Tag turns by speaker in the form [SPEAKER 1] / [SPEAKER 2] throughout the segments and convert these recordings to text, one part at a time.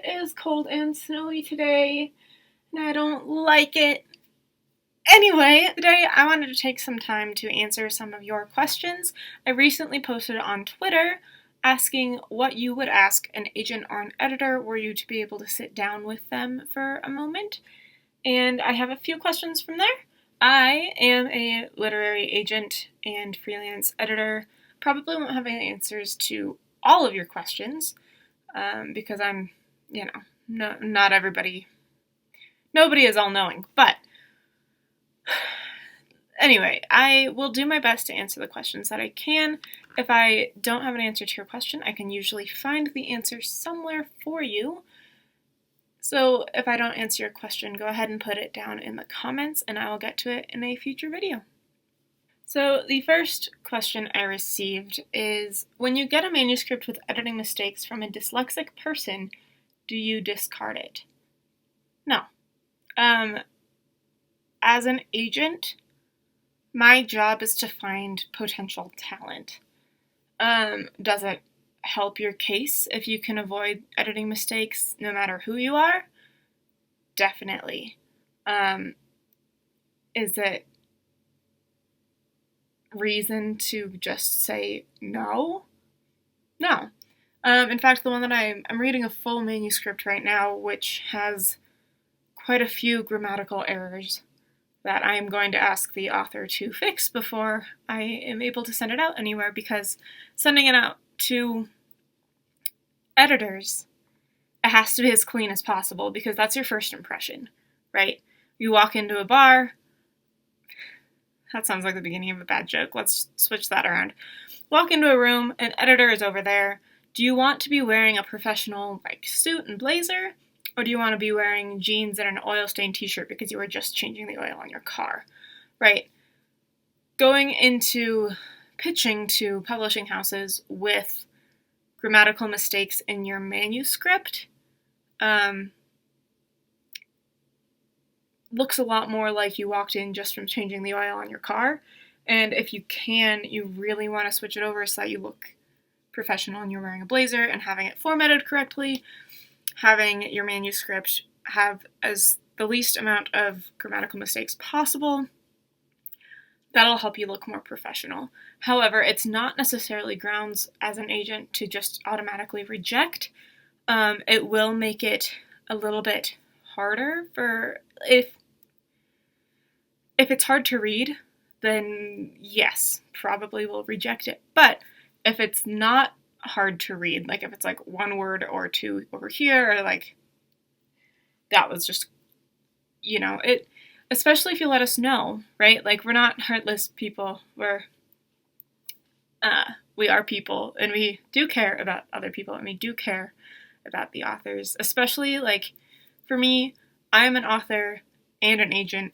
[SPEAKER 1] It is cold and snowy today, and I don't like it. Anyway, today I wanted to take some time to answer some of your questions. I recently posted on Twitter asking what you would ask an agent or an editor were you to be able to sit down with them for a moment. And I have a few questions from there. I am a literary agent and freelance editor. Probably won't have any answers to all of your questions because I'm, not everybody, nobody is all knowing. But anyway, I will do my best to answer the questions that I can. If I don't have an answer to your question, I can usually find the answer somewhere for you. So if I don't answer your question, go ahead and put it down in the comments and I will get to it in a future video. So the first question I received is, when you get a manuscript with editing mistakes from a dyslexic person, do you discard it? No. As an agent, my job is to find potential talent. Does it help your case if you can avoid editing mistakes no matter who you are? Definitely. Is it reason to just say no? No. In fact, the one that I'm reading a full manuscript right now, which has quite a few grammatical errors that I am going to ask the author to fix before I am able to send it out anywhere, because sending it out to editors, it has to be as clean as possible because that's your first impression, right? You walk into a bar. That sounds like the beginning of a bad joke. Let's switch that around. Walk into a room, an editor is over there. Do you want to be wearing a professional suit and blazer? Or do you want to be wearing jeans and an oil-stained t-shirt because you were just changing the oil on your car, right? Going into pitching to publishing houses with grammatical mistakes in your manuscript looks a lot more like you walked in just from changing the oil on your car. And if you really want to switch it over so that you look professional and you're wearing a blazer and having it formatted correctly, having your manuscript have as the least amount of grammatical mistakes possible, that'll help you look more professional. However, it's not necessarily grounds as an agent to just automatically reject. It will make it a little bit harder if it's hard to read, then yes, probably we'll reject it. But if it's not hard to read, like if it's like one word or two over here, or like that was just, it, especially if you let us know, right? Like, we're not heartless people. We are people, and we do care about other people, and we do care about the authors. Especially, like, for me, I'm an author and an agent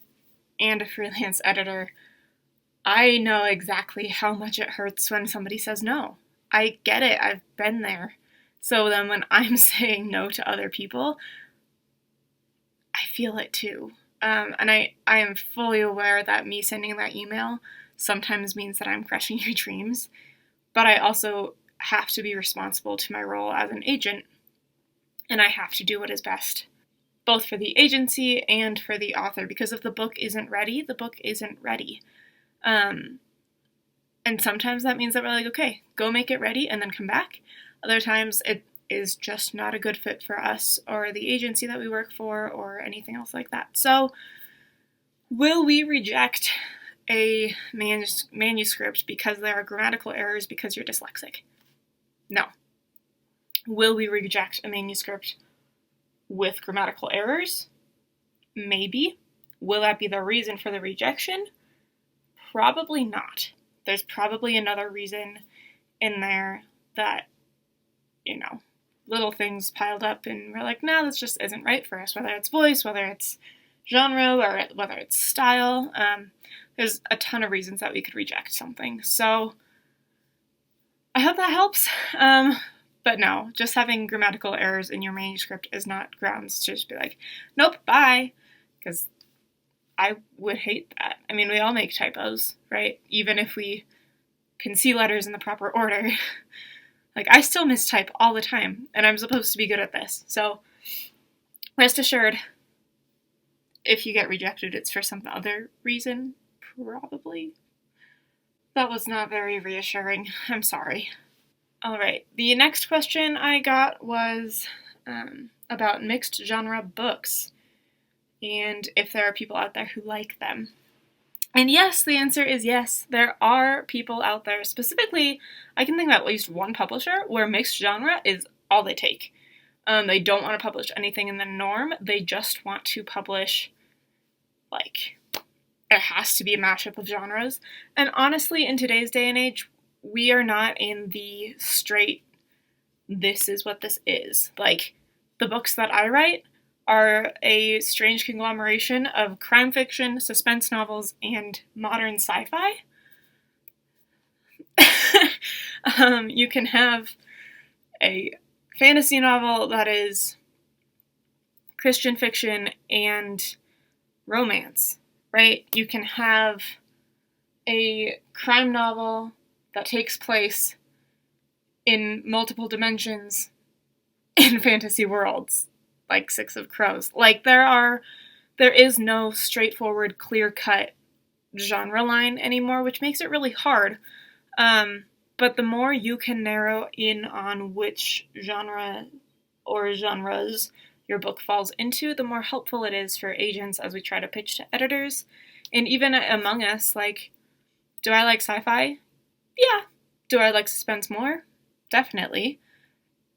[SPEAKER 1] and a freelance editor. I know exactly how much it hurts when somebody says no. I get it. I've been there. So then when I'm saying no to other people, I feel it too. And I am fully aware that me sending that email sometimes means that I'm crushing your dreams. But I also have to be responsible to my role as an agent. And I have to do what is best, both for the agency and for the author. Because if the book isn't ready, the book isn't ready. And sometimes that means that we're like, okay, go make it ready and then come back. Other times it is just not a good fit for us or the agency that we work for or anything else like that. So will we reject a manuscript because there are grammatical errors because you're dyslexic? No. Will we reject a manuscript with grammatical errors? Maybe. Will that be the reason for the rejection? Probably not. There's probably another reason in there that, little things piled up and we're like, no, this just isn't right for us, whether it's voice, whether it's genre, or whether it's style. There's a ton of reasons that we could reject something. So I hope that helps. But no, just having grammatical errors in your manuscript is not grounds to just be like, nope, bye, because I would hate that. I mean, we all make typos, right? Even if we can see letters in the proper order. Like, I still mistype all the time, and I'm supposed to be good at this. So rest assured, if you get rejected, it's for some other reason, probably. That was not very reassuring. I'm sorry. All right, the next question I got was about mixed genre books and if there are people out there who like them. And yes, the answer is yes. There are people out there, specifically, I can think of at least one publisher where mixed genre is all they take. They don't want to publish anything in the norm. They just want to publish, like, it has to be a mashup of genres. And honestly, in today's day and age, we are not in the straight, this is what this is. Like, the books that I write are a strange conglomeration of crime fiction, suspense novels, and modern sci-fi. You can have a fantasy novel that is Christian fiction and romance, right? You can have a crime novel that takes place in multiple dimensions in fantasy worlds, like Six of Crows. Like, there is no straightforward, clear-cut genre line anymore, which makes it really hard. But the more you can narrow in on which genre or genres your book falls into, the more helpful it is for agents as we try to pitch to editors. And even among us, like, do I like sci-fi? Yeah. Do I like suspense more? Definitely.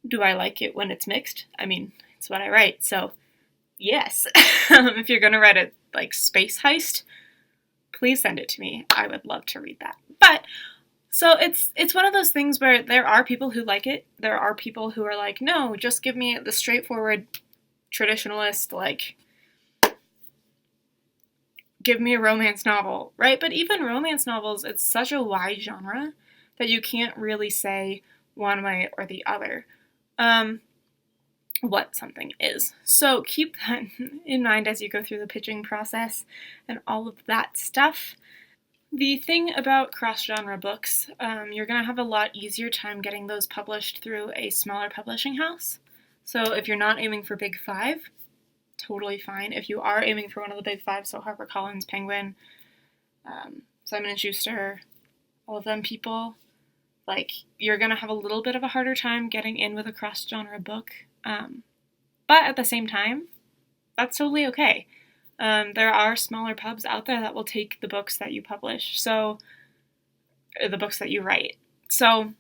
[SPEAKER 1] Do I like it when it's mixed? I mean, it's what I write, so yes. If you're going to write a, like, space heist, please send it to me. I would love to read that. But, so it's one of those things where there are people who like it. There are people who are like, no, just give me the straightforward traditionalist, like, give me a romance novel, right? But even romance novels, it's such a wide genre that you can't really say one way or the other what something is. So keep that in mind as you go through the pitching process and all of that stuff. The thing about cross-genre books, you're going to have a lot easier time getting those published through a smaller publishing house. So if you're not aiming for Big Five, totally fine. If you are aiming for one of the Big Five, so HarperCollins, Penguin, Simon & Schuster, all of them people, like, you're going to have a little bit of a harder time getting in with a cross-genre book. But at the same time, that's totally okay. There are smaller pubs out there that will take the books that you publish, so the books that you write. So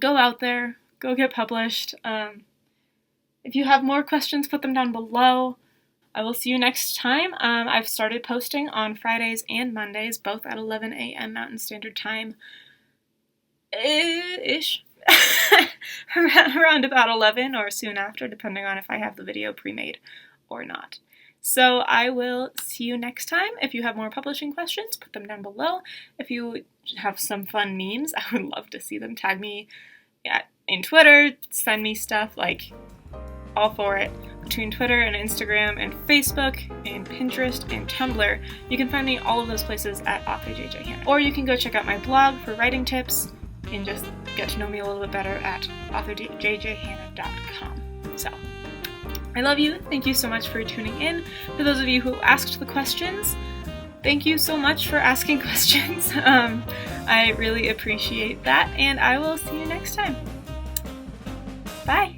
[SPEAKER 1] go out there, go get published. If you have more questions, put them down below. I will see you next time. I've started posting on Fridays and Mondays, both at 11 a.m. Mountain Standard Time. Ish. Around about 11 or soon after, depending on if I have the video pre-made or not. So I will see you next time. If you have more publishing questions, put them down below. If you have some fun memes, I would love to see them. Tag me in Twitter, send me stuff, like, all for it. Between Twitter and Instagram and Facebook and Pinterest and Tumblr, you can find me all of those places at Author JJ Hanna. Or you can go check out my blog for writing tips and just get to know me a little bit better at authorjjhanna.com. So, I love you. Thank you so much for tuning in. For those of you who asked the questions, thank you so much for asking questions. I really appreciate that, and I will see you next time. Bye!